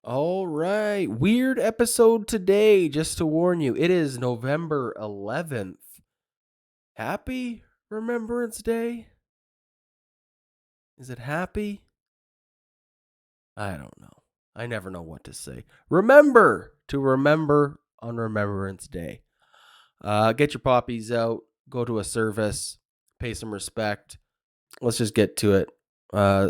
All right. Weird episode today, just to warn you. It is November 11th. Happy Remembrance Day? Is it happy? I don't know. I never know what to say. Remember to remember on Remembrance Day. Get your poppies out, go to a service, pay some respect. Let's just get to it.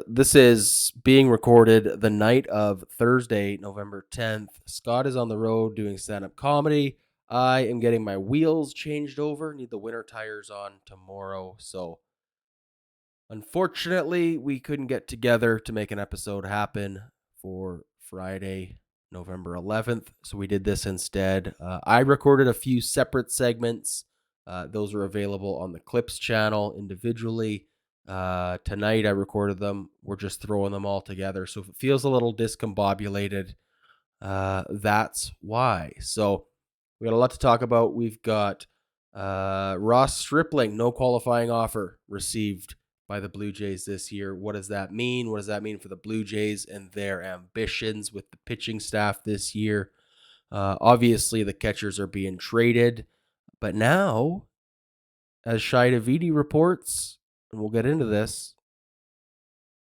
This is being recorded the night of Thursday, November 10th. Scott is on the road doing stand-up comedy. I am getting my wheels changed over. Need the winter tires on tomorrow. So unfortunately, we couldn't get together to make an episode happen for Friday, November 11th. So we did this instead. I recorded a few separate segments. Those are available on the Clips channel individually. Tonight I recorded them. We're just throwing them all together. So if it feels a little discombobulated, that's why. So we got a lot to talk about. We've got Ross Stripling, no qualifying offer received by the Blue Jays this year. What does that mean? What does that mean for the Blue Jays and their ambitions with the pitching staff this year? Obviously, the catchers are being traded, but now, as Shi Davidi reports, and we'll get into this,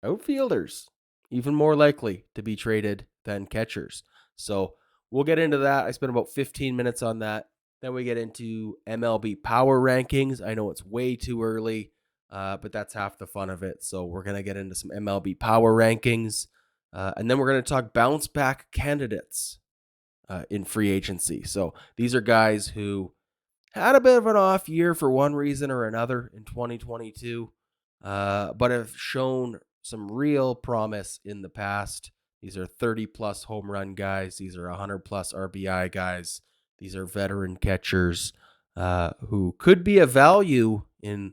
outfielders even more likely to be traded than catchers. So we'll get into that. I spent about 15 minutes on that. Then we get into MLB power rankings. I know it's way too early, but that's half the fun of it. So we're going to get into some MLB power rankings. And then we're going to talk bounce back candidates in free agency. So these are guys who had a bit of an off year for one reason or another in 2022, but have shown some real promise in the past. These are 30-plus home run guys. These are 100-plus RBI guys. These are veteran catchers who could be a value in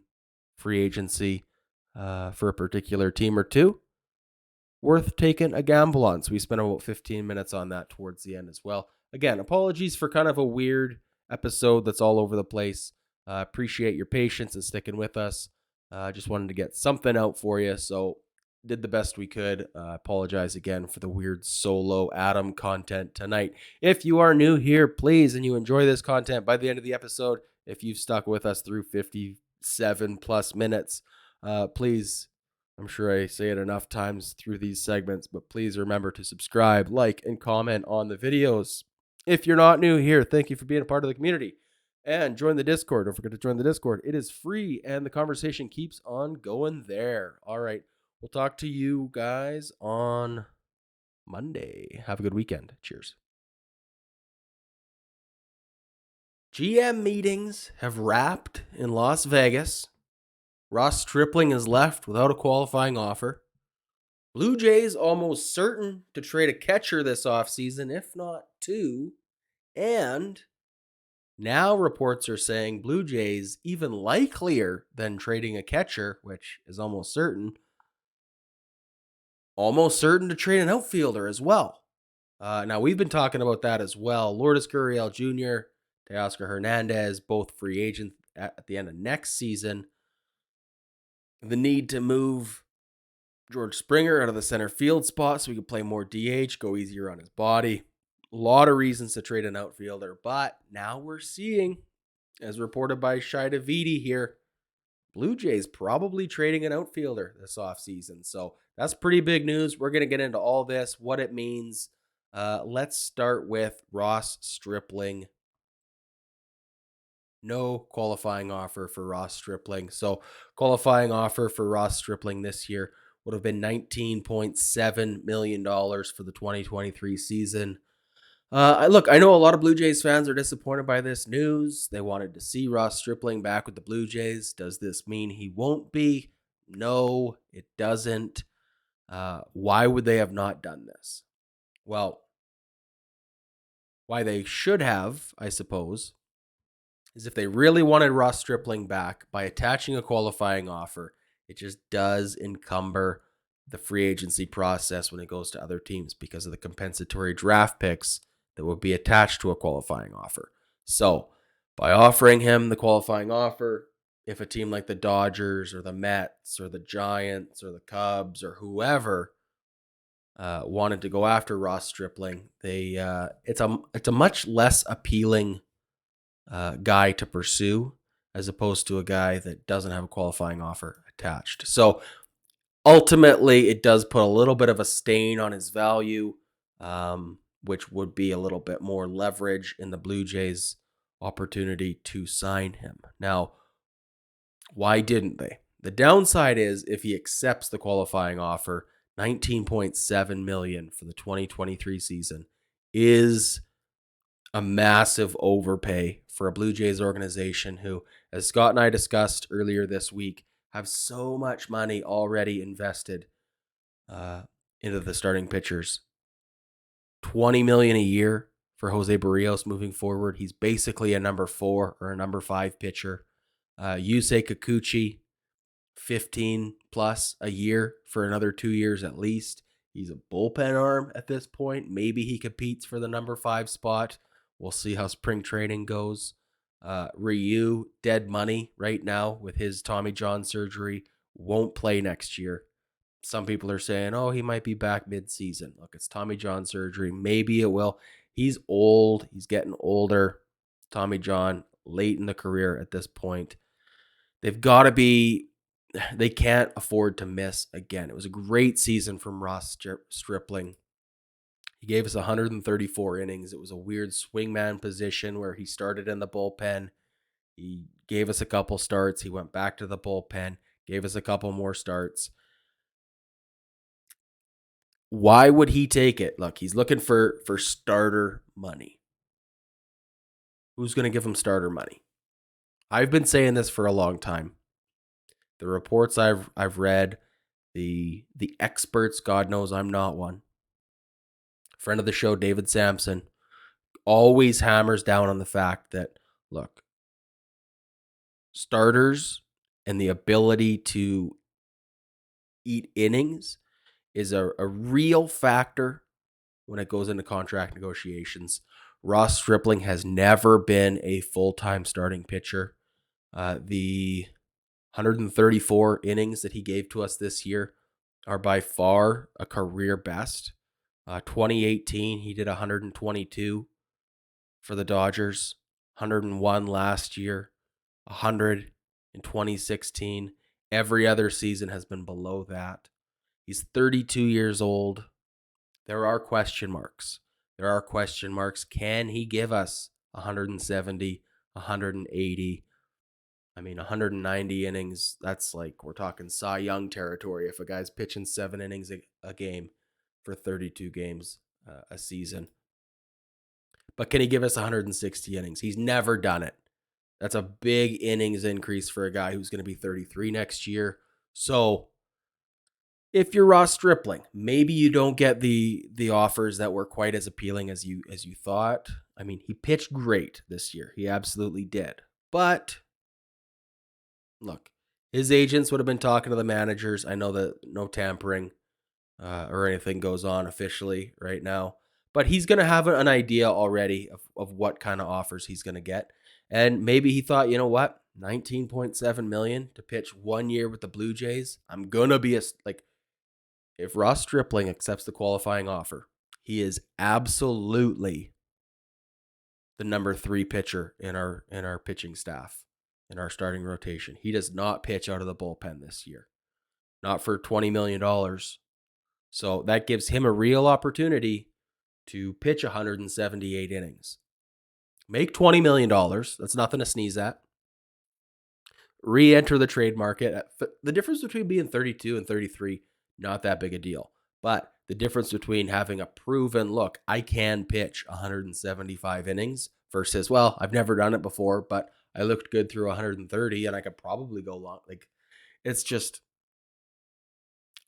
free agency for a particular team or two. Worth taking a gamble on. So we spent about 15 minutes on that towards the end as well. Again, apologies for kind of a weird episode that's all over the place. Appreciate your patience and sticking with us. Just wanted to get something out for you, so did the best we could. Apologize again for the weird solo Adam content tonight. If you are new here, please, and you enjoy this content by the end of the episode, if you've stuck with us through 57 plus minutes, please, I'm sure I say it enough times through these segments, but please remember to subscribe, like, and comment on the videos. If you're not new here, thank you for being a part of the community. And join the Discord. Don't forget to join the Discord. It is free, and the conversation keeps on going there. All right. We'll talk to you guys on Monday. Have a good weekend. Cheers. GM meetings have wrapped in Las Vegas. Ross Stripling is left without a qualifying offer. Blue Jays almost certain to trade a catcher this offseason, if not two. And now reports are saying Blue Jays even likelier than trading a catcher, which is almost certain to trade an outfielder as well. Now, we've been talking about that as well. Lourdes Gurriel Jr., Teoscar Hernandez, both free agents at the end of next season. The need to move George Springer out of the center field spot so he could play more DH, go easier on his body. A lot of reasons to trade an outfielder, but now we're seeing, as reported by Shi Davidi here, Blue Jays probably trading an outfielder this offseason. So that's pretty big news. We're going to get into all this, what it means. Let's start with Ross Stripling. No qualifying offer for Ross Stripling. So qualifying offer for Ross Stripling this year would have been $19.7 million for the 2023 season. Look, I know a lot of Blue Jays fans are disappointed by this news. They wanted to see Ross Stripling back with the Blue Jays. Does this mean he won't be? No, it doesn't. Why would they have not done this? Well, why they should have, I suppose, is if they really wanted Ross Stripling back by attaching a qualifying offer, it just does encumber the free agency process when it goes to other teams because of the compensatory draft picks that would be attached to a qualifying offer. So by offering him the qualifying offer, if a team like the Dodgers or the Mets or the Giants or the Cubs or whoever wanted to go after Ross Stripling. It's a much less appealing guy to pursue as opposed to a guy that doesn't have a qualifying offer attached. So ultimately, it does put a little bit of a stain on his value, which would be a little bit more leverage in the Blue Jays' opportunity to sign him. Now, why didn't they? The downside is if he accepts the qualifying offer, $19.7 million for the 2023 season is a massive overpay for a Blue Jays organization who, as Scott and I discussed earlier this week, have so much money already invested into the starting pitchers. $20 million a year for Jose Barrios moving forward. He's basically a number 4 or a number 5 pitcher. Yusei Kikuchi, 15 plus a year for another 2 years at least. He's a bullpen arm at this point. Maybe he competes for the number 5 spot. We'll see how spring training goes. Ryu, dead money right now with his Tommy John surgery, won't play next year. Some people are saying, oh, he might be back mid-season. Look, it's Tommy John surgery. Maybe it will. He's old. He's getting older. Tommy John, late in the career at this point. They've got to be, they can't afford to miss again. It was a great season from Ross Stripling. He gave us 134 innings. It was a weird swingman position where he started in the bullpen. He gave us a couple starts. He went back to the bullpen, gave us a couple more starts. Why would he take it? Look, he's looking for starter money. Who's going to give him starter money? I've been saying this for a long time. The reports I've read, the experts, God knows I'm not one. Friend of the show, David Sampson, always hammers down on the fact that, look, starters and the ability to eat innings is a real factor when it goes into contract negotiations. Ross Stripling has never been a full-time starting pitcher. The 134 innings that he gave to us this year are by far a career best. 2018, he did 122 for the Dodgers, 101 last year, 100 in 2016. Every other season has been below that. He's 32 years old. There are question marks. Can he give us 170, 180? 190 innings, that's like, we're talking Cy Young territory if a guy's pitching 7 innings a game for 32 games a season. But can he give us 160 innings? He's never done it. That's a big innings increase for a guy who's going to be 33 next year. So if you're Ross Stripling, maybe you don't get the offers that were quite as appealing as you thought. He pitched great this year. He absolutely did. But look, his agents would have been talking to the managers. I know that no tampering or anything goes on officially right now, but he's going to have an idea already of what kind of offers he's going to get. And maybe he thought, you know what, $19.7 million to pitch 1 year with the Blue Jays. I'm going to be if Ross Stripling accepts the qualifying offer, he is absolutely the number 3 pitcher in our pitching staff, in our starting rotation. He does not pitch out of the bullpen this year, not for $20 million. So that gives him a real opportunity to pitch 178 innings. Make $20 million. That's nothing to sneeze at. Re-enter the trade market. The difference between being 32 and 33, not that big a deal. But the difference between having a proven, look, I can pitch 175 innings versus, well, I've never done it before, but I looked good through 130 and I could probably go long. Like, it's just,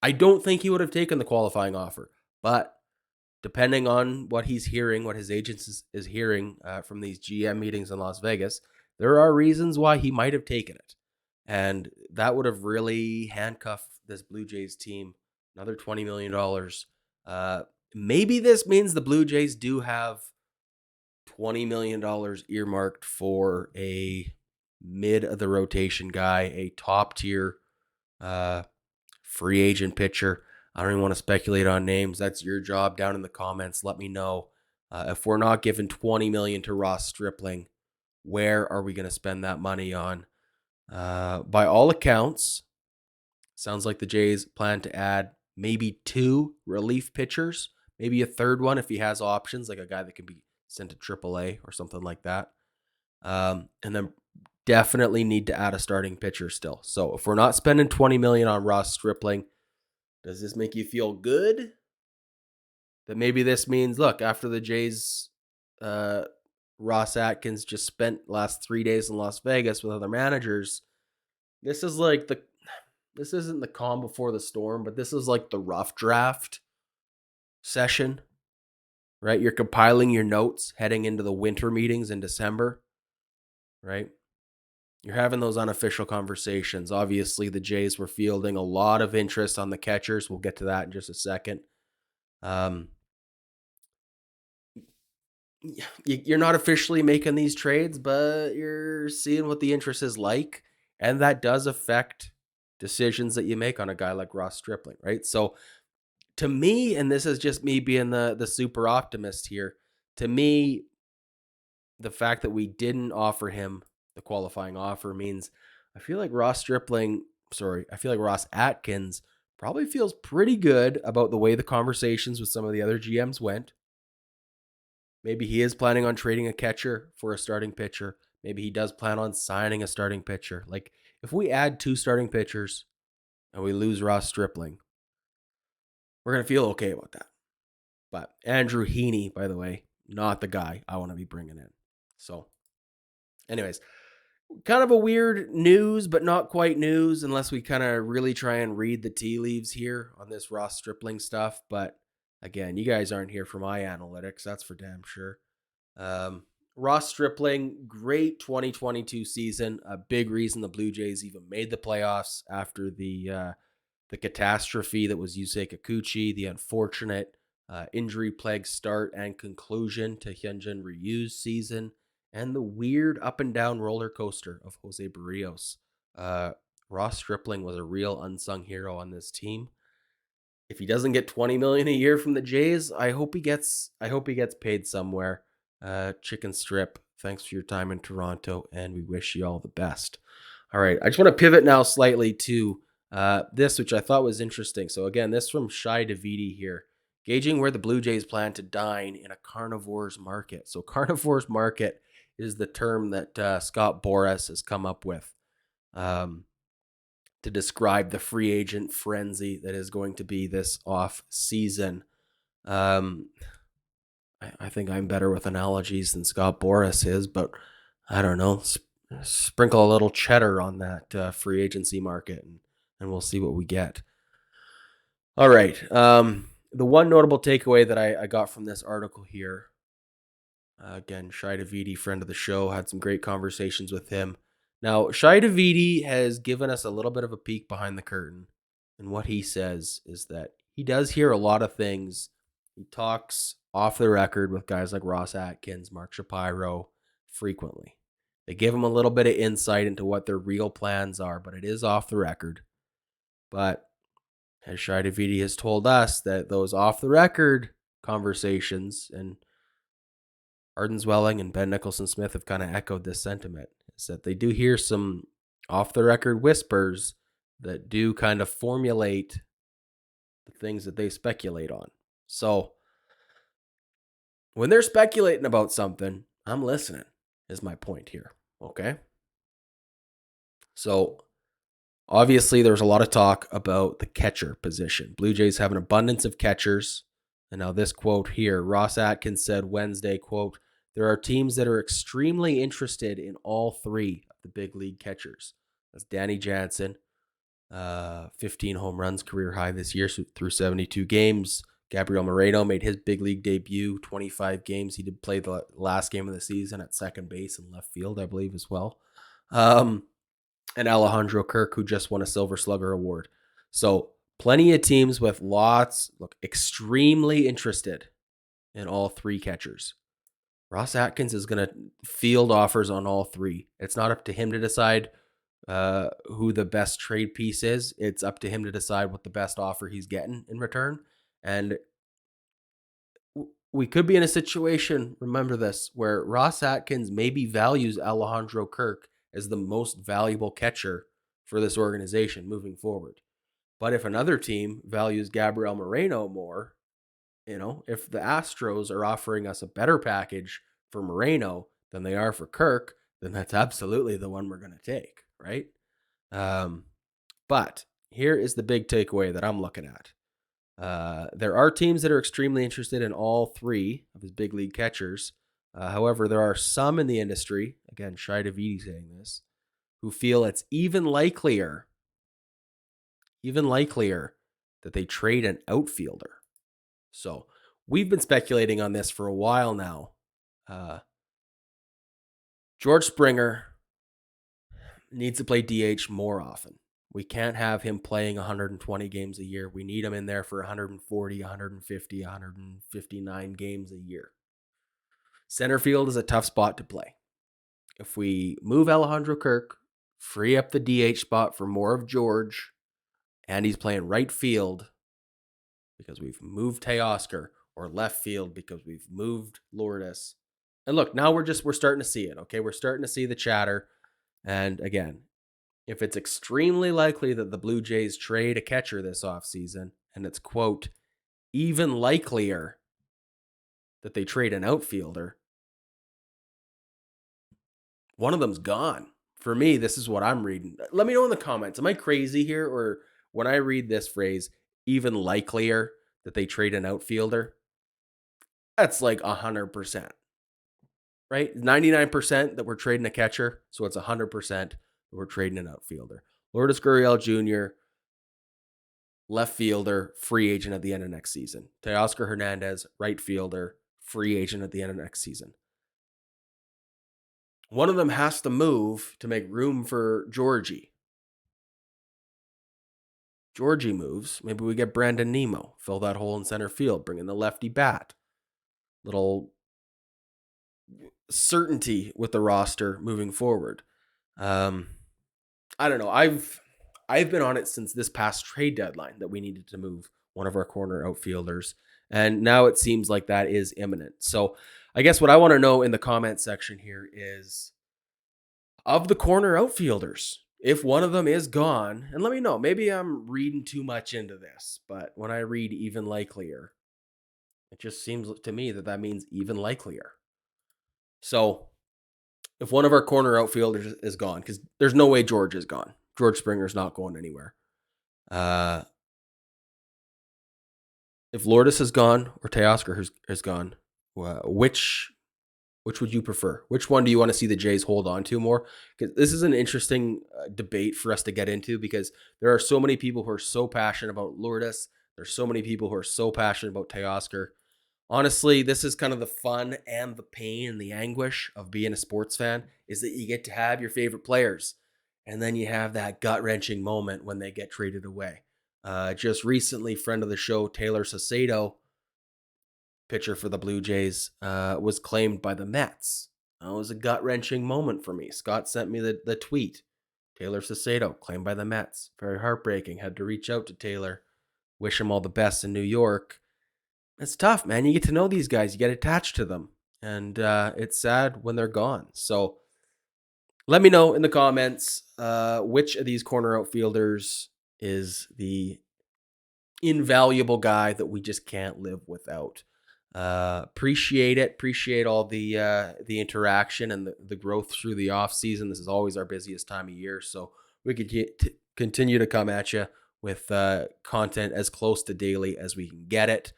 I don't think he would have taken the qualifying offer, but depending on what he's hearing, what his agents is hearing from these GM meetings in Las Vegas, there are reasons why he might have taken it. And that would have really handcuffed this Blue Jays team. Another $20 million. Maybe this means the Blue Jays do have $20 million earmarked for a mid of the rotation guy, a top tier free agent pitcher. I don't even want to speculate on names. That's your job down in the comments. Let me know. If we're not giving $20 million to Ross Stripling, where are we going to spend that money on? By all accounts, sounds like the Jays plan to add maybe 2 relief pitchers, maybe a third one if he has options, like a guy that can be sent to AAA or something like that. And then definitely need to add a starting pitcher still. So if we're not spending $20 million on Ross Stripling, does this make you feel good? That maybe this means, look, after the Jays, Ross Atkins just spent last 3 days in Las Vegas with other managers. This is like this isn't the calm before the storm, but this is like the rough draft session, right? You're compiling your notes heading into the winter meetings in December, right? You're having those unofficial conversations. Obviously, the Jays were fielding a lot of interest on the catchers. We'll get to that in just a second. You're not officially making these trades, but you're seeing what the interest is like, and that does affect decisions that you make on a guy like Ross Stripling, right? So to me, and this is just me being the super optimist here, to me, the fact that we didn't offer him the qualifying offer means I feel like Ross Atkins probably feels pretty good about the way the conversations with some of the other GMs went. Maybe he is planning on trading a catcher for a starting pitcher. Maybe he does plan on signing a starting pitcher. Like, if we add 2 starting pitchers and we lose Ross Stripling, we're going to feel okay about that. But Andrew Heaney, by the way, not the guy I want to be bringing in. So, anyways, kind of a weird news, but not quite news unless we kind of really try and read the tea leaves here on this Ross Stripling stuff. But again, you guys aren't here for my analytics. That's for damn sure. Ross Stripling, great 2022 season. A big reason the Blue Jays even made the playoffs after the catastrophe that was Yusei Kikuchi, the unfortunate injury-plagued start and conclusion to Hyunjin Ryu's season, and the weird up-and-down roller coaster of Jose Barrios. Ross Stripling was a real unsung hero on this team. If he doesn't get $20 million a year from the Jays, I hope he gets paid somewhere. Chicken Strip, thanks for your time in Toronto, and we wish you all the best. All right, I just want to pivot now slightly to this, which I thought was interesting. So again, this from Shi Davidi here, gauging where the Blue Jays plan to dine in a carnivore's market. So carnivore's market is the term that Scott Boras has come up with to describe the free agent frenzy that is going to be this off season. I think I'm better with analogies than Scott Boras is, but I don't know. Sprinkle a little cheddar on that free agency market, and we'll see what we get. All right. The one notable takeaway that I got from this article here, again, Shi Davidi, friend of the show, had some great conversations with him. Now, Shi Davidi has given us a little bit of a peek behind the curtain, and what he says is that he does hear a lot of things. He talks off the record with guys like Ross Atkins, Mark Shapiro frequently. They give him a little bit of insight into what their real plans are, but it is off the record. But as Shi Davidi has told us, that those off the record conversations, and Arden Zwelling and Ben Nicholson-Smith have kind of echoed this sentiment, is that they do hear some off the record whispers that do kind of formulate the things that they speculate on. So when they're speculating about something, I'm listening, is my point here. Okay. So obviously there's a lot of talk about the catcher position. Blue Jays have an abundance of catchers. And now this quote here, Ross Atkins said Wednesday, quote, "There are teams that are extremely interested in all 3 of the big league catchers." That's Danny Jansen, 15 home runs, career high this year through 72 games. Gabriel Moreno made his big league debut, 25 games. He did play the last game of the season at second base and left field, I believe, as well. And Alejandro Kirk, who just won a Silver Slugger award. So plenty of teams with extremely interested in all 3 catchers. Ross Atkins is going to field offers on all 3. It's not up to him to decide who the best trade piece is. It's up to him to decide what the best offer he's getting in return. And we could be in a situation, remember this, where Ross Atkins maybe values Alejandro Kirk as the most valuable catcher for this organization moving forward. But if another team values Gabriel Moreno more, if the Astros are offering us a better package for Moreno than they are for Kirk, then that's absolutely the one we're going to take, right? But here is the big takeaway that I'm looking at. There are teams that are extremely interested in all three of his big league catchers. However, there are some in the industry, again, Shi Davidi saying this, who feel it's even likelier that they trade an outfielder. So we've been speculating on this for a while now. George Springer needs to play DH more often. We can't have him playing 120 games a year. We need him in there for 140, 150, 159 games a year. Center field is a tough spot to play. If we move Alejandro Kirk, free up the DH spot for more of George, and he's playing right field because we've moved Teoscar, or left field because we've moved Lourdes. And look, now we're starting to see it, okay? We're starting to see the chatter. And again, if it's extremely likely that the Blue Jays trade a catcher this offseason, and it's, quote, even likelier that they trade an outfielder, one of them's gone. For me, this is what I'm reading. Let me know in the comments. Am I crazy here? Or when I read this phrase, even likelier that they trade an outfielder, that's like 100%. Right? 99% that we're trading a catcher, so it's 100% that we're trading an outfielder. Lourdes Gurriel Jr., left fielder, free agent at the end of next season. Teoscar Hernandez, right fielder, free agent at the end of next season. One of them has to move to make room for Georgie. Georgie moves. Maybe we get Brandon Nimmo, fill that hole in center field, bring in the lefty bat. Little certainty with the roster moving forward. I don't know. I've been on it since this past trade deadline that we needed to move one of our corner outfielders, and now it seems like that is imminent. So I guess what I want to know in the comment section here is, of the corner outfielders, if one of them is gone, and let me know, maybe I'm reading too much into this, but when I read even likelier, it just seems to me that means even likelier. So if one of our corner outfielders is gone, because there's no way George is gone. George Springer's not going anywhere. If Lourdes is gone or Teoscar is gone, which would you prefer? Which one do you want to see the Jays hold on to more? Because this is an interesting debate for us to get into, because there are so many people who are so passionate about Lourdes. There's so many people who are so passionate about Teoscar. Honestly, this is kind of the fun and the pain and the anguish of being a sports fan, is that you get to have your favorite players, and then you have that gut-wrenching moment when they get traded away. Just recently, friend of the show, Taylor Saucedo, pitcher for the Blue Jays, was claimed by the Mets. That was a gut-wrenching moment for me. Scott sent me the tweet. Taylor Saucedo, claimed by the Mets. Very heartbreaking. Had to reach out to Taylor. Wish him all the best in New York. It's tough, man. You get to know these guys. You get attached to them. And it's sad when they're gone. So let me know in the comments which of these corner outfielders is the invaluable guy that we just can't live without. Appreciate it. Appreciate all the interaction and the growth through the off season. This is always our busiest time of year, so we could continue to come at you with content as close to daily as we can get it.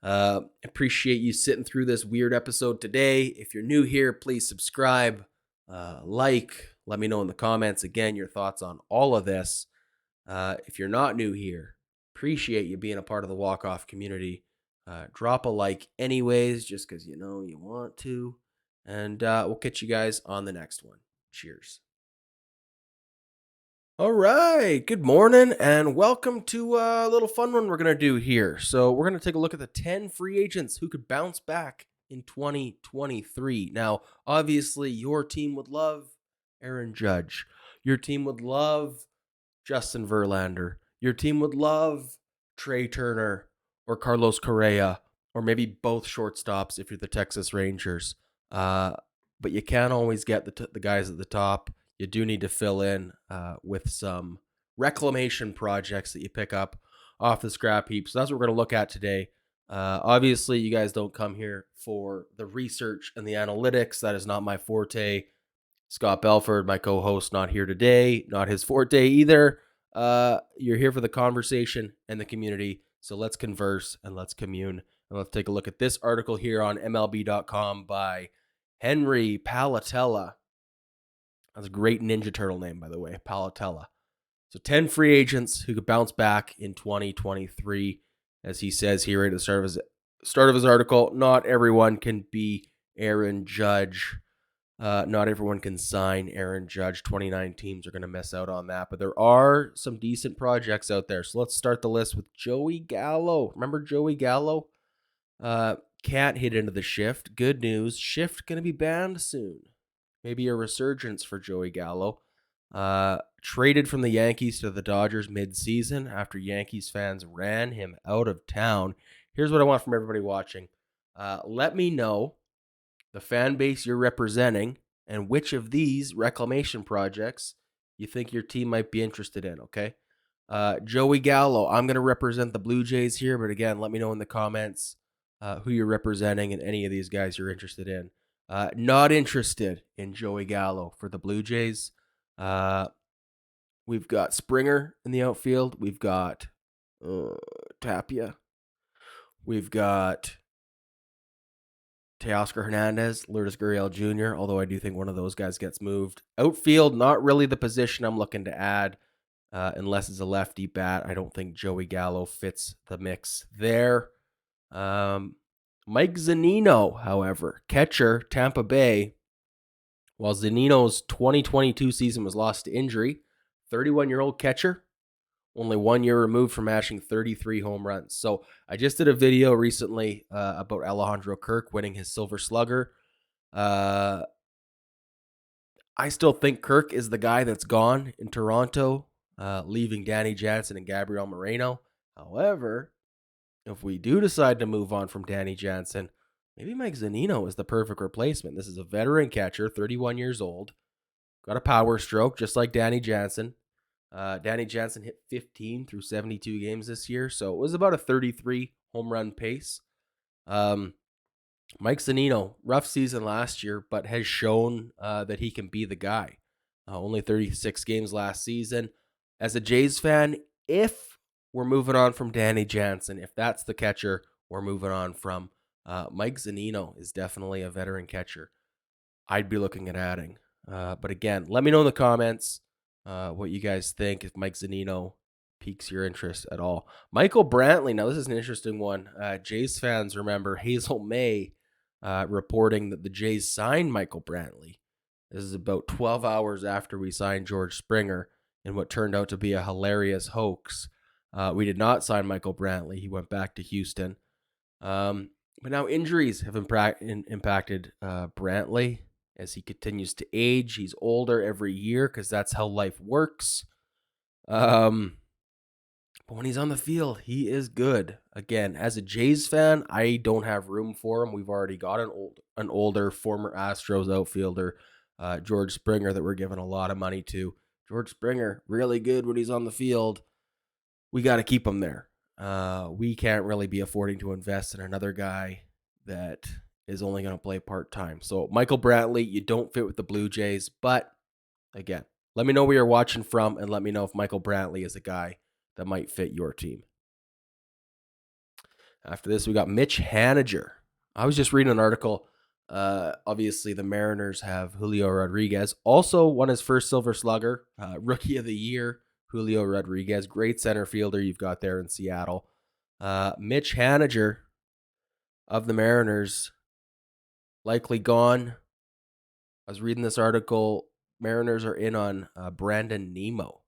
Appreciate you sitting through this weird episode today. If you're new here, please subscribe, let me know in the comments again your thoughts on all of this. If you're not new here, appreciate you being a part of the walk-off community. Drop a like anyways, just because you want to. And we'll catch you guys on the next one. Cheers. All right. Good morning and welcome to a little fun one we're going to do here. So we're going to take a look at the 10 free agents who could bounce back in 2023. Now, obviously, your team would love Aaron Judge. Your team would love Justin Verlander. Your team would love Trey Turner or Carlos Correa, or maybe both shortstops if you're the Texas Rangers. But you can't always get the guys at the top. You do need to fill in with some reclamation projects that you pick up off the scrap heap. So that's what we're going to look at today. Obviously, you guys don't come here for the research and the analytics. That is not my forte. Scott Belford, my co-host, not here today. Not his forte either. You're here for the conversation and the community. So let's converse and let's commune. And let's take a look at this article here on MLB.com by Henry Palatella. That's a great Ninja Turtle name, by the way, Palatella. So 10 free agents who could bounce back in 2023. As he says here at the start of his article, not everyone can be Aaron Judge. Not everyone can sign Aaron Judge. 29 teams are going to miss out on that, but there are some decent projects out there. So let's start the list with Joey Gallo. Remember Joey Gallo? Can't hit into the shift. Good news. Shift going to be banned soon. Maybe a resurgence for Joey Gallo. Traded from the Yankees to the Dodgers mid-season after Yankees fans ran him out of town. Here's what I want from everybody watching. Let me know the fan base you're representing and which of these reclamation projects you think your team might be interested in, okay? Joey Gallo, I'm going to represent the Blue Jays here, but again, let me know in the comments who you're representing and any of these guys you're interested in. Not interested in Joey Gallo for the Blue Jays. We've got Springer in the outfield. We've got Tapia. We've got Teoscar Hernandez, Lourdes Gurriel Jr., although I do think one of those guys gets moved. Outfield, not really the position I'm looking to add unless it's a lefty bat. I don't think Joey Gallo fits the mix there. Mike Zunino, however, catcher, Tampa Bay. While Zunino's 2022 season was lost to injury, 31-year-old catcher, only 1 year removed from mashing 33 home runs. So I just did a video recently about Alejandro Kirk winning his Silver Slugger. I still think Kirk is the guy that's gone in Toronto, leaving Danny Jansen and Gabriel Moreno. However, if we do decide to move on from Danny Jansen, maybe Mike Zunino is the perfect replacement. This is a veteran catcher, 31 years old, got a power stroke just like Danny Jansen. Danny Jansen hit 15 through 72 games this year, so it was about a 33 home run pace. Mike Zunino, rough season last year, but has shown that he can be the guy. Only 36 games last season. As a Jays fan, if we're moving on from Danny Jansen, if that's the catcher we're moving on from, Mike Zunino is definitely a veteran catcher I'd be looking at adding. But again, let me know in the comments what you guys think if Mike Zunino piques your interest at all. Michael Brantley, now this is an interesting one. Jays fans remember Hazel May reporting that the Jays signed Michael Brantley. This is about 12 hours after we signed George Springer in what turned out to be a hilarious hoax. We did not sign Michael Brantley. He went back to Houston. But now injuries have impacted Brantley. As he continues to age, he's older every year because that's how life works. But when he's on the field, he is good. Again, as a Jays fan, I don't have room for him. We've already got an older former Astros outfielder, George Springer, that we're giving a lot of money to. George Springer, really good when he's on the field. We got to keep him there. We can't really be affording to invest in another guy that is only going to play part-time. So Michael Brantley, you don't fit with the Blue Jays, but again, let me know where you're watching from and let me know if Michael Brantley is a guy that might fit your team. After this, we got Mitch Haniger. I was just reading an article. Obviously, the Mariners have Julio Rodriguez. Also won his first Silver Slugger, Rookie of the Year, Julio Rodriguez. Great center fielder you've got there in Seattle. Mitch Haniger of the Mariners, likely gone. I was reading this article. Mariners are in on Brandon Nimmo,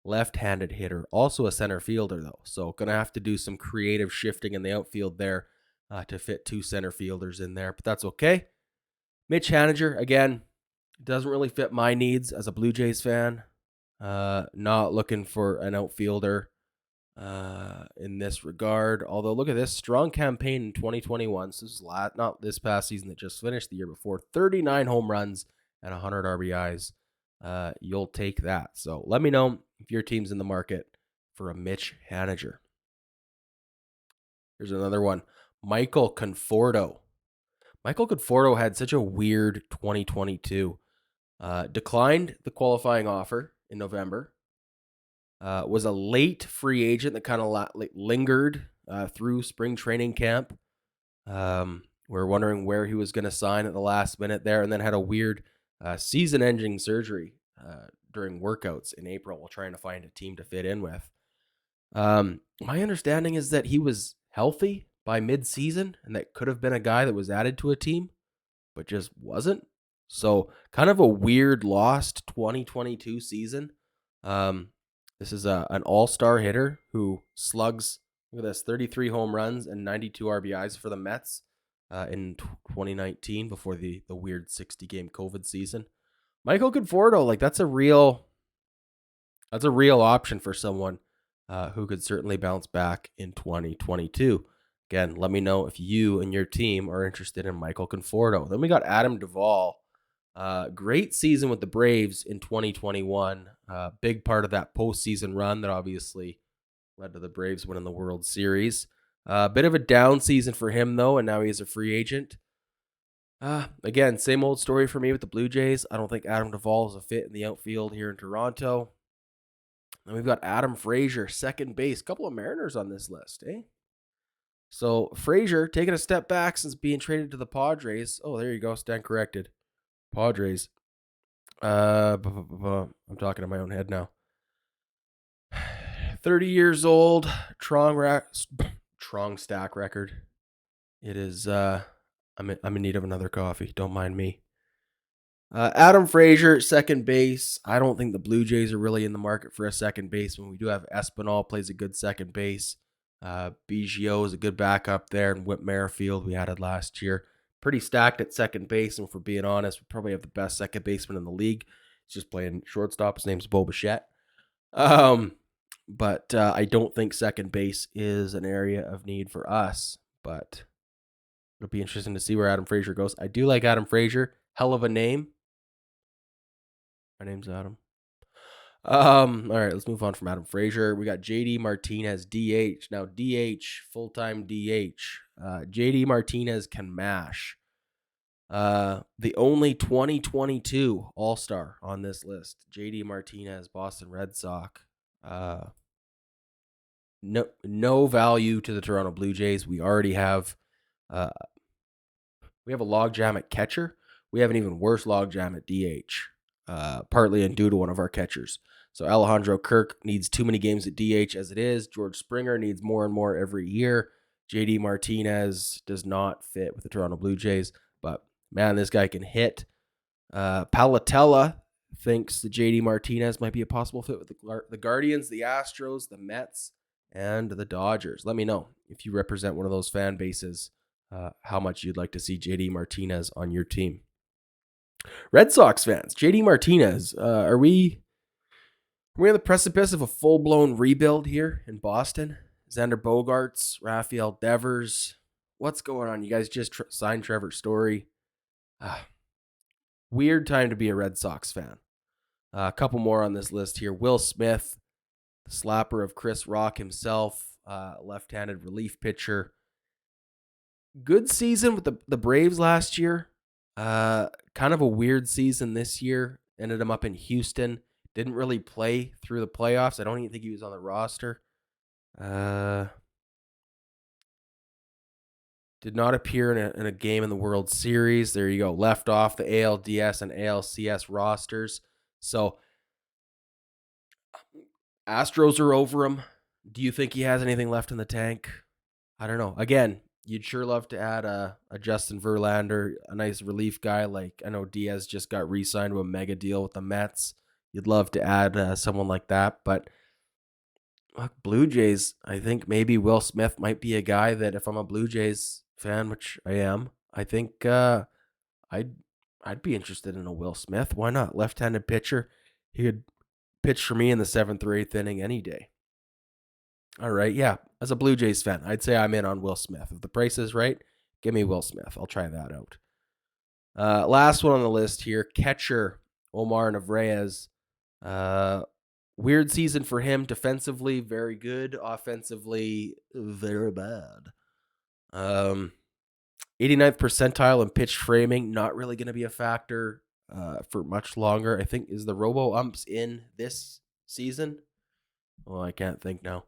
left-handed hitter, also a center fielder, though. So going to have to do some creative shifting in the outfield there to fit two center fielders in there, but that's okay. Mitch Haniger, again, doesn't really fit my needs as a Blue Jays fan. Not looking for an outfielder in this regard. Although, look at this strong campaign in 2021. So this is not this past season that just finished, the year before. 39 home runs and 100 RBIs. You'll take that. So let me know if your team's in the market for a Mitch Haniger. Here's another one. Michael Conforto. Michael Conforto had such a weird 2022. Declined the qualifying offer in November. Was a late free agent that kind of lingered through spring training camp. We're wondering where he was going to sign at the last minute there, and then had a weird season-ending surgery during workouts in April while trying to find a team to fit in with. My understanding is that he was healthy by mid-season, and that could have been a guy that was added to a team, but just wasn't. So kind of a weird lost 2022 season. This is an all-star hitter who slugs, look at this, 33 home runs and 92 RBIs for the Mets in 2019 before the weird 60-game COVID season. Michael Conforto, like that's a real option for someone who could certainly bounce back in 2022. Again, let me know if you and your team are interested in Michael Conforto. Then we got Adam Duvall. Great season with the Braves in 2021. Big part of that postseason run that obviously led to the Braves winning the World Series. Bit of a down season for him, though, and now he's a free agent. Again, same old story for me with the Blue Jays. I don't think Adam Duvall is a fit in the outfield here in Toronto. Then we've got Adam Frazier, second base. Couple of Mariners on this list, eh? So Frazier taking a step back since being traded to the Padres. Oh, there you go. Stand corrected. Padres. I'm talking to my own head now. 30 years old. Trong stack record. It is. I'm in need of another coffee. Don't mind me. Adam Frazier, second base. I don't think the Blue Jays are really in the market for a second baseman. We do have Espinal, plays a good second base. Biggio is a good backup there, and Whit Merrifield we added last year. Pretty stacked at second base, and for being honest, we probably have the best second baseman in the league. He's just playing shortstop. His name's Bo Bichette. But I don't think second base is an area of need for us. But it'll be interesting to see where Adam Frazier goes. I do like Adam Frazier. Hell of a name. My name's Adam. All right, let's move on from Adam Frazier. We got JD Martinez, DH. Now, DH, full-time DH. JD Martinez can mash. The only 2022 All-Star on this list, JD Martinez, Boston Red Sox. No value to the Toronto Blue Jays. We already have a logjam at catcher. We have an even worse logjam at DH, partly due to one of our catchers. So Alejandro Kirk needs too many games at DH as it is. George Springer needs more and more every year. JD Martinez does not fit with the Toronto Blue Jays, but man, this guy can hit. Palatella thinks that JD Martinez might be a possible fit with the Guardians, the Astros, the Mets, and the Dodgers. Let me know if you represent one of those fan bases, how much you'd like to see JD Martinez on your team. Red Sox fans, JD Martinez, are we on the precipice of a full-blown rebuild here in Boston? Xander Bogaerts, Rafael Devers. What's going on? You guys just signed Trevor Story. Weird time to be a Red Sox fan. A couple more on this list here. Will Smith, the slapper of Chris Rock himself, left-handed relief pitcher. Good season with the Braves last year. Kind of a weird season this year. Ended him up in Houston. Didn't really play through the playoffs. I don't even think he was on the roster. Did not appear in a game in the World Series. There you go. Left off the ALDS and ALCS rosters. So Astros are over him. Do you think he has anything left in the tank? I don't know. Again, you'd sure love to add a Justin Verlander, a nice relief guy. Like I know Diaz just got re-signed to a mega deal with the Mets. You'd love to add someone like that. But Blue Jays, I think maybe Will Smith might be a guy that if I'm a Blue Jays fan, which I am, I think I'd be interested in a Will Smith. Why not? Left-handed pitcher. He could pitch for me in the 7th or 8th inning any day. All right, yeah. As a Blue Jays fan, I'd say I'm in on Will Smith. If the price is right, give me Will Smith. I'll try that out. Last one on the list here, catcher Omar Narvaez. Weird season for him. Defensively, very good. Offensively, very bad. 89th percentile in pitch framing, not really going to be a factor for much longer. I think, is the robo umps in this season? Well, I can't think now.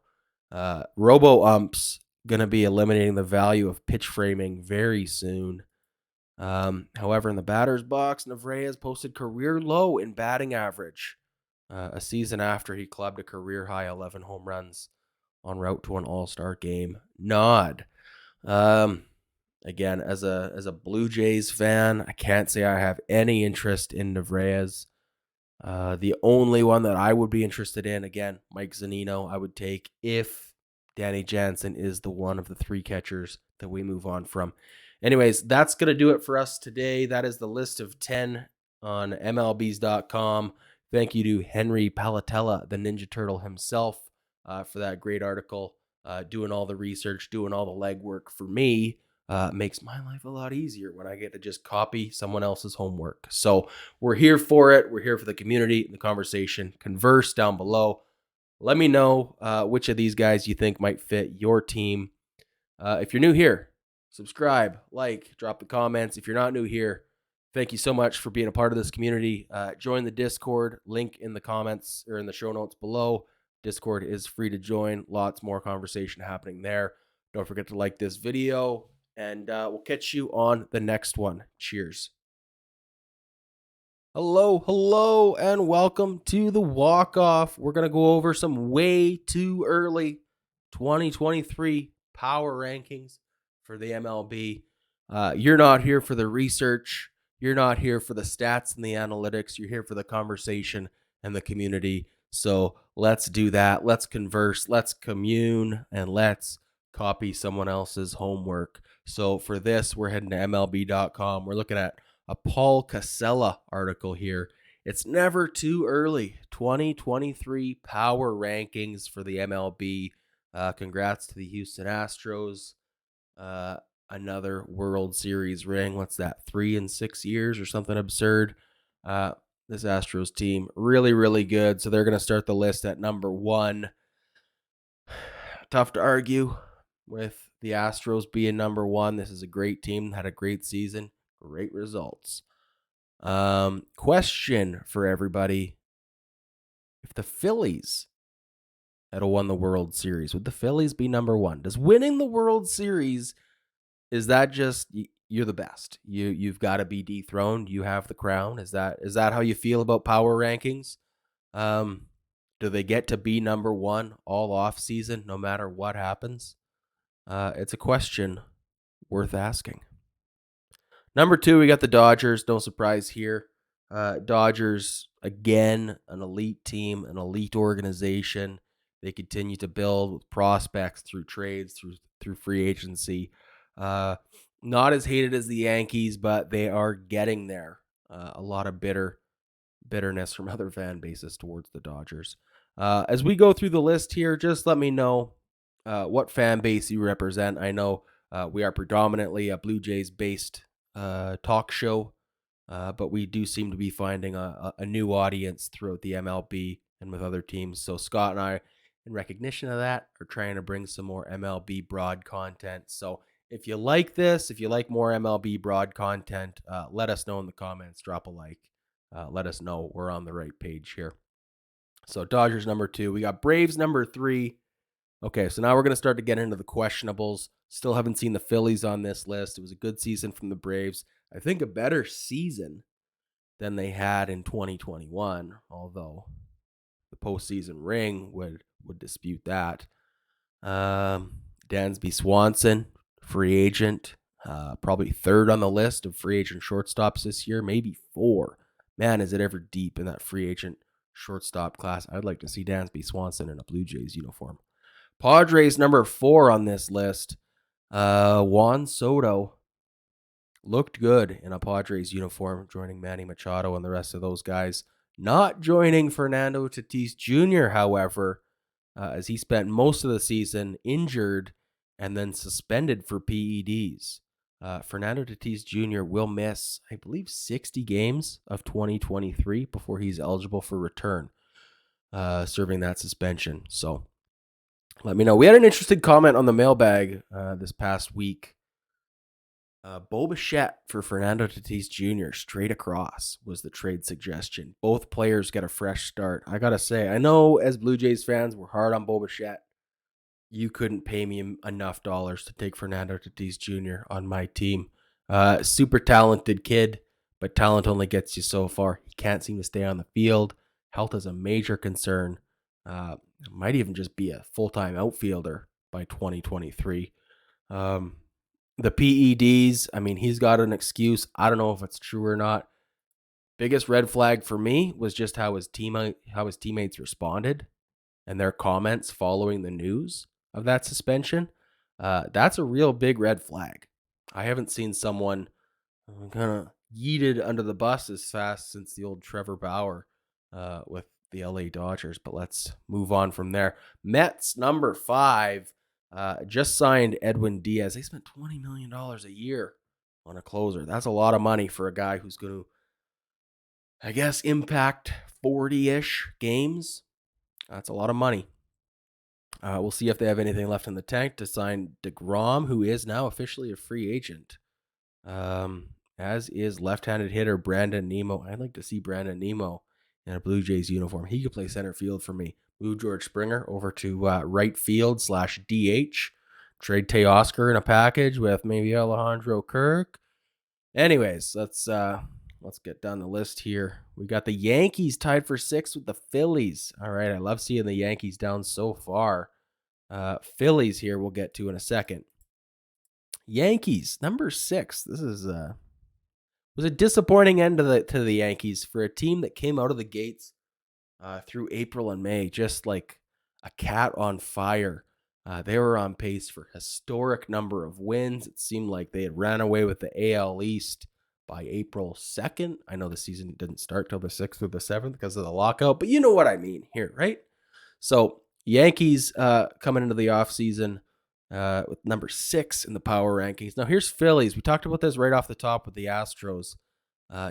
Robo umps going to be eliminating the value of pitch framing very soon. However, in the batter's box, Narvaez posted career low in batting average a season after he clubbed a career high 11 home runs en route to an all-star game nod. Again, as a Blue Jays fan, I can't say I have any interest in Narvaez. The only one that I would be interested in, again, Mike Zunino, I would take if Danny Jansen is the one of the 3 catchers that we move on from. Anyways, that's going to do it for us today. That is the list of 10 on MLBs.com. Thank you to Henry Palatella, the Ninja Turtle himself, for that great article. Doing all the research, doing all the legwork for me makes my life a lot easier when I get to just copy someone else's homework. So we're here for it. We're here for the community and the conversation. Converse down below. Let me know which of these guys you think might fit your team. If you're new here, subscribe, like, drop the comments. If you're not new here, thank you so much for being a part of this community. Join the Discord, link in the comments or in the show notes below. Discord is free to join. Lots more conversation happening there. Don't forget to like this video, and we'll catch you on the next one. Cheers. Hello, and welcome to the walk-off. We're going to go over some way too early 2023 power rankings for the MLB. You're not here for the research. You're not here for the stats and the analytics. You're here for the conversation and the community. So let's do that. Let's converse. Let's commune. And let's copy someone else's homework. So for this, we're heading to MLB.com. We're looking at a Paul Casella article here. It's never too early. 2023 power rankings for the MLB. Congrats to the Houston Astros. Another World Series ring. What's that? 3 in 6 years or something absurd. This Astros team really, really good. So they're going to start the list at number 1. Tough to argue with the Astros being number 1. This is a great team. Had a great season. Great results. Question for everybody. If the Phillies had won the World Series, would the Phillies be number 1? Does winning the World Series, is that just you're the best? You've got to be dethroned. You have the crown. Is that how you feel about power rankings? Do they get to be number 1 all off season, no matter what happens? It's a question worth asking. Number 2, we got the Dodgers. No surprise here. Dodgers, again, an elite team, an elite organization. They continue to build with prospects through trades, through free agency. Not as hated as the Yankees, but they are getting there. A lot of bitterness from other fan bases towards the Dodgers. As we go through the list here, just let me know what fan base you represent. I know we are predominantly a Blue Jays-based talk show, but we do seem to be finding a new audience throughout the MLB and with other teams. So Scott and I, in recognition of that, are trying to bring some more MLB broad content. So if you like this, if you like more MLB broad content, let us know in the comments. Drop a like. Let us know we're on the right page here. So Dodgers number 2. We got Braves number 3. Okay, so now we're going to start to get into the questionables. Still haven't seen the Phillies on this list. It was a good season from the Braves. I think a better season than they had in 2021, although the postseason ring would dispute that. Dansby Swanson, free agent, probably 3rd on the list of free agent shortstops this year, maybe 4. Man, is it ever deep in that free agent shortstop class. I'd like to see Dansby Swanson in a Blue Jays uniform. Padres number 4 on this list. Juan Soto looked good in a Padres uniform, joining Manny Machado and the rest of those guys. Not joining Fernando Tatis Jr., however, as he spent most of the season injured and then suspended for PEDs. Fernando Tatis Jr. will miss, I believe, 60 games of 2023 before he's eligible for return, serving that suspension. So let me know. We had an interesting comment on the mailbag this past week. Bo Bichette for Fernando Tatis Jr. straight across was the trade suggestion. Both players get a fresh start. I got to say, I know as Blue Jays fans, we're hard on Bo Bichette. You couldn't pay me enough dollars to take Fernando Tatis Jr. on my team. Super talented kid, but talent only gets you so far. He can't seem to stay on the field. Health is a major concern. Might even just be a full-time outfielder by 2023. The PEDs, I mean, he's got an excuse. I don't know if it's true or not. Biggest red flag for me was just how his teammates responded and their comments following the news of that suspension. That's a real big red flag. I haven't seen someone kind of yeeted under the bus as fast since the old Trevor Bauer with the LA Dodgers, but let's move on from there. Mets, number 5. Just signed Edwin Diaz. They spent $20 million a year on a closer. That's a lot of money for a guy who's going to, I guess, impact 40-ish games. That's a lot of money. We'll see if they have anything left in the tank to sign DeGrom, who is now officially a free agent. As is left-handed hitter Brandon Nimmo. I'd like to see Brandon Nimmo in a Blue Jays uniform. He could play center field for me. Move George Springer over to right field /DH. Trade Teoscar in a package with maybe Alejandro Kirk. Anyways, let's get down the list here. We got the Yankees tied for 6th with the Phillies. All right, I love seeing the Yankees down so far. Phillies here we'll get to in a second. Yankees, number 6. This is was a disappointing end to the Yankees for a team that came out of the gates through April and May, just like a cat on fire. They were on pace for historic number of wins. It seemed like they had ran away with the AL East by April 2nd. I know the season didn't start till the 6th or the 7th because of the lockout, but you know what I mean here, right? So Yankees coming into the offseason with number 6 in the power rankings. Now here's Phillies. We talked about this right off the top with the Astros.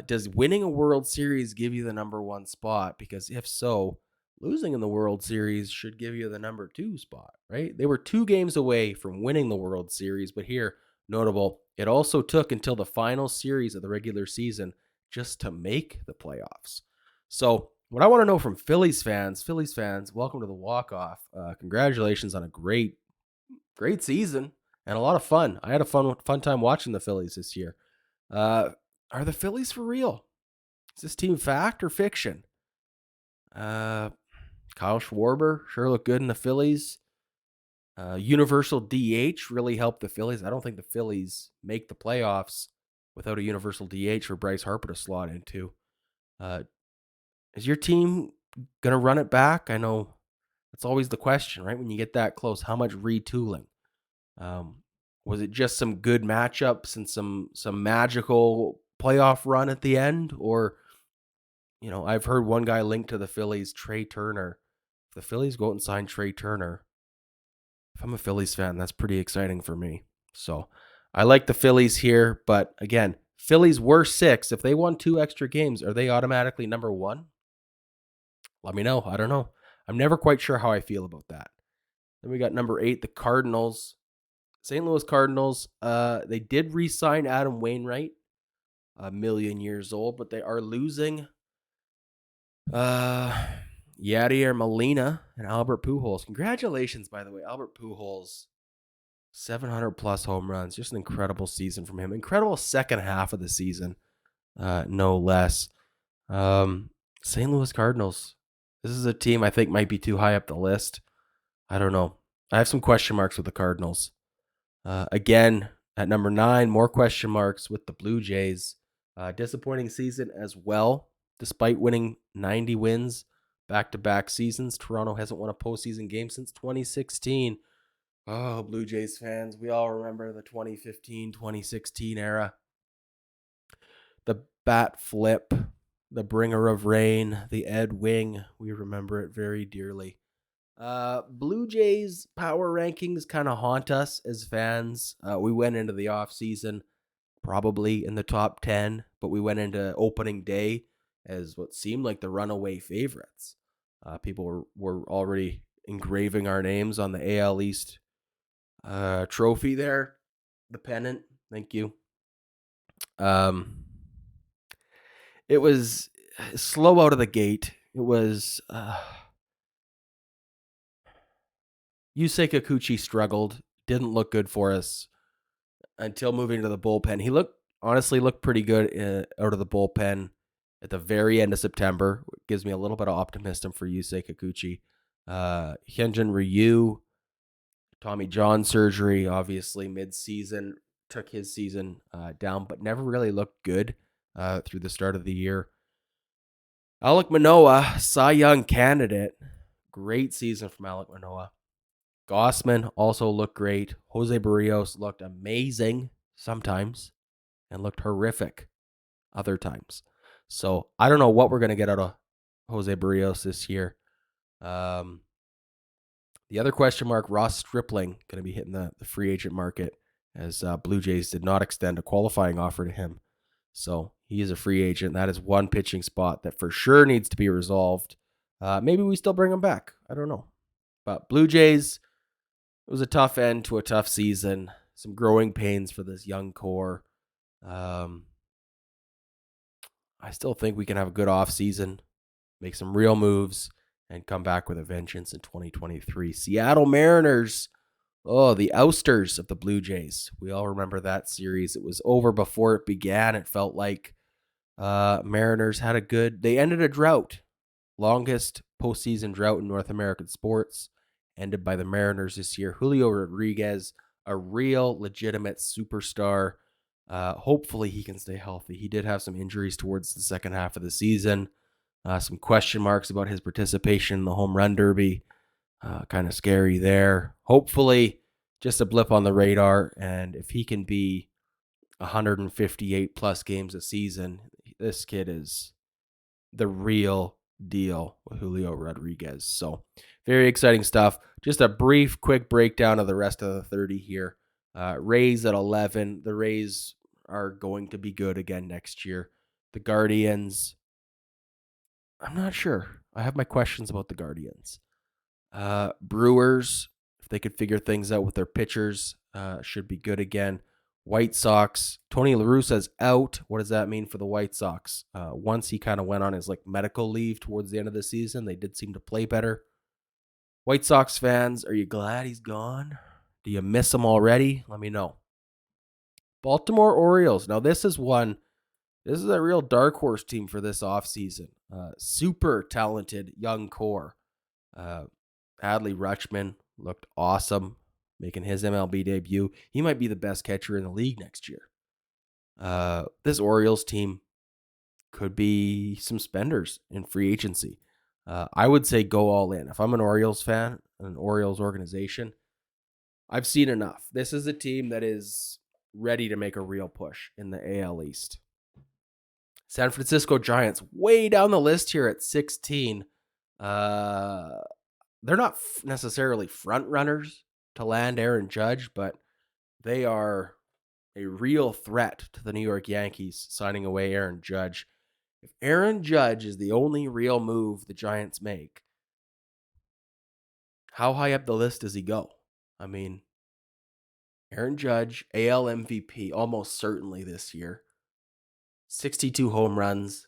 Does winning a World Series give you the number 1 spot? Because if so, losing in the World Series should give you the number 2 spot, right? They were 2 games away from winning the World Series, but here, notable, it also took until the final series of the regular season just to make the playoffs. So what I want to know from Phillies fans, welcome to the walk-off. Congratulations on a great season and a lot of fun. I had a fun time watching the Phillies this year. Are the Phillies for real? Is this team fact or fiction? Kyle Schwarber sure looked good in the Phillies. Universal DH really helped the Phillies. I don't think the Phillies make the playoffs without a universal DH for Bryce Harper to slot into. Is your team going to run it back? I know that's always the question, right? When you get that close, how much retooling? Was it just some good matchups and some magical playoff run at the end? Or, I've heard one guy linked to the Phillies, Trey Turner. If the Phillies go out and sign Trey Turner, if I'm a Phillies fan, that's pretty exciting for me. So I like the Phillies here, but again, Phillies were 6. If they won 2 extra games, are they automatically number 1? Let me know. I don't know. I'm never quite sure how I feel about that. Then we got number 8, the Cardinals. St. Louis Cardinals, they did re-sign Adam Wainwright, a million years old, but they are losing Yadier Molina and Albert Pujols. Congratulations, by the way, Albert Pujols, 700-plus home runs. Just an incredible season from him. Incredible second half of the season, no less. St. Louis Cardinals, this is a team I think might be too high up the list. I don't know. I have some question marks with the Cardinals. Again, at number 9, more question marks with the Blue Jays. Disappointing season as well. Despite winning 90 wins back-to-back seasons, Toronto hasn't won a postseason game since 2016. Oh, Blue Jays fans, we all remember the 2015-2016 era. The bat flip, the bringer of rain, the Ed Wing. We remember it very dearly. Blue Jays power rankings kind of haunt us as fans. We went into the offseason probably in the top 10, but we went into opening day as what seemed like the runaway favorites. People were already engraving our names on the AL East trophy there, the pennant. Thank you. Um, it was slow out of the gate. It was Yusei Kikuchi struggled, didn't look good for us until moving to the bullpen. He honestly looked pretty good out of the bullpen at the very end of September. It gives me a little bit of optimism for Yusei Kikuchi. Hyunjin Ryu, Tommy John surgery, obviously mid-season, took his season down, but never really looked good through the start of the year. Alek Manoah, Cy Young candidate. Great season from Alek Manoah. Gossman also looked great. Jose Barrios looked amazing sometimes and looked horrific other times. So I don't know what we're going to get out of Jose Barrios this year. The other question mark, Ross Stripling, going to be hitting the free agent market as Blue Jays did not extend a qualifying offer to him. So he is a free agent. That is one pitching spot that for sure needs to be resolved. Maybe we still bring him back. I don't know. But Blue Jays, it was a tough end to a tough season. Some growing pains for this young core. I still think we can have a good offseason, make some real moves, and come back with a vengeance in 2023. Seattle Mariners. Oh, the ousters of the Blue Jays. We all remember that series. It was over before it began. It felt like Mariners they ended a drought. Longest postseason drought in North American sports. Ended by the Mariners this year. Julio Rodriguez, a real legitimate superstar. Hopefully he can stay healthy. He did have some injuries towards the second half of the season. Some question marks about his participation in the home run derby. Kind of scary there. Hopefully just a blip on the radar. And if he can be 158 plus games a season, this kid is the real deal with Julio Rodriguez. So very exciting stuff. Just a brief, quick breakdown of the rest of the 30 here. Rays at 11. The Rays are going to be good again next year. The Guardians, I'm not sure. I have my questions about the Guardians. Brewers, if they could figure things out with their pitchers, should be good again. White Sox, Tony La Russa's out. What does that mean for the White Sox? Once he kind of went on his medical leave towards the end of the season, they did seem to play better. White Sox fans, are you glad he's gone? Do you miss him already? Let me know. Baltimore Orioles. Now this is a real dark horse team for this offseason. Super talented young core. Adley Rutschman looked awesome, making his MLB debut. He might be the best catcher in the league next year. This Orioles team could be some spenders in free agency. I would say go all in. If I'm an Orioles fan, an Orioles organization, I've seen enough. This is a team that is ready to make a real push in the AL East. San Francisco Giants, way down the list here at 16. They're not necessarily front runners to land Aaron Judge, but they are a real threat to the New York Yankees signing away Aaron Judge. If Aaron Judge is the only real move the Giants make, how high up the list does he go? I mean, Aaron Judge, AL MVP, almost certainly this year. 62 home runs.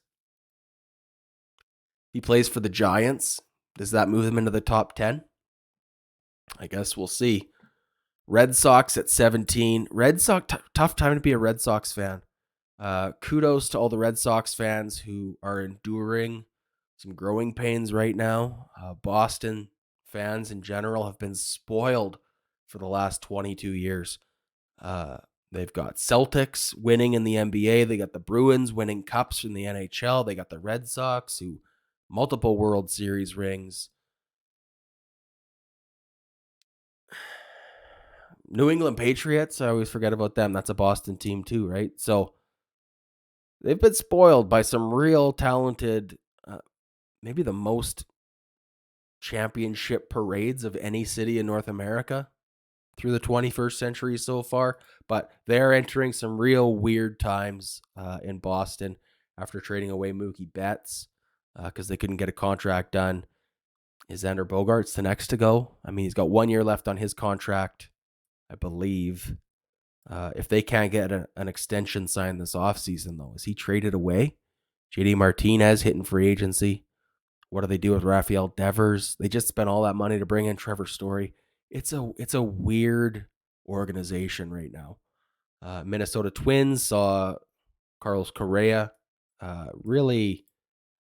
He plays for the Giants. Does that move him into the top 10? I guess we'll see. Red Sox at 17. Red Sox, tough time to be a Red Sox fan. Kudos to all the Red Sox fans who are enduring some growing pains right now. Boston fans in general have been spoiled for the last 22 years. They've got Celtics winning in the NBA. They got the Bruins winning cups in the NHL. They got the Red Sox who multiple World Series rings. New England Patriots, I always forget about them. That's a Boston team too, right? So they've been spoiled by some real talented, maybe the most championship parades of any city in North America through the 21st century so far. But they're entering some real weird times in Boston after trading away Mookie Betts because they couldn't get a contract done. Is Xander Bogaerts the next to go? I mean, he's got 1 year left on his contract, I believe. If they can't get an extension signed this offseason, though, is he traded away? JD Martinez hitting free agency. What do they do with Rafael Devers? They just spent all that money to bring in Trevor Story. It's a weird organization right now. Minnesota Twins saw Carlos Correa really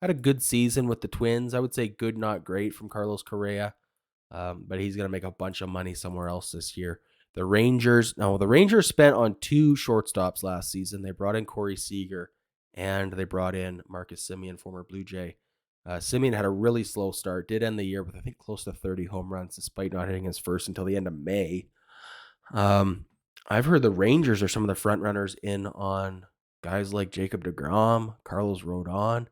had a good season with the Twins. I would say good, not great from Carlos Correa, but he's going to make a bunch of money somewhere else this year. The Rangers spent on 2 shortstops last season. They brought in Corey Seager and they brought in Marcus Semien, former Blue Jay. Semien had a really slow start, did end the year with, I think, close to 30 home runs, despite not hitting his first until the end of May. I've heard the Rangers are some of the front runners in on guys like Jacob deGrom, Carlos Rodon.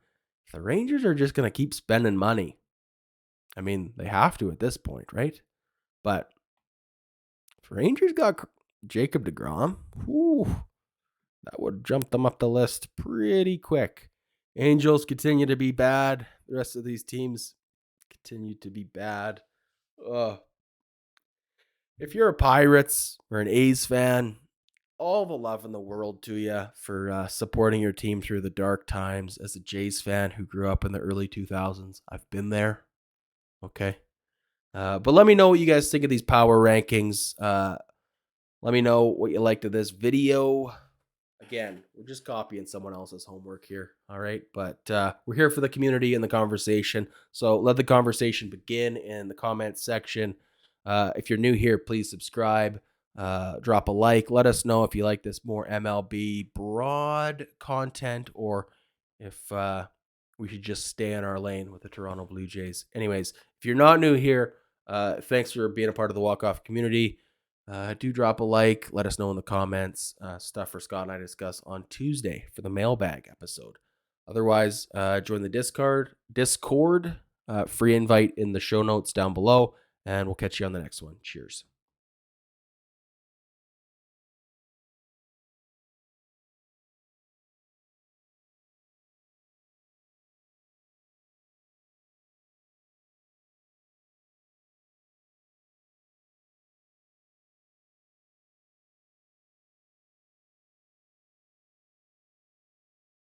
The Rangers are just going to keep spending money. I mean, they have to at this point, right? But if Rangers got Jacob deGrom, that would jump them up the list pretty quick. Angels continue to be bad. The rest of these teams continue to be bad. If you're a Pirates or an A's fan, all the love in the world to you for supporting your team through the dark times. As a Jays fan who grew up in the early 2000s, I've been there. Okay. But let me know what you guys think of these power rankings. Let me know what you liked of this video. Again, we're just copying someone else's homework here. All right. But we're here for the community and the conversation. So let the conversation begin in the comments section. If you're new here, please subscribe. Drop a like. Let us know if you like this more MLB broad content or if we should just stay in our lane with the Toronto Blue Jays. Anyways, if you're not new here, thanks for being a part of the walk-off community. Do drop a like. Let us know in the comments. Stuff for Scott and I discuss on Tuesday for the mailbag episode. Otherwise, join the Discord. Free invite in the show notes down below, and we'll catch you on the next one. Cheers.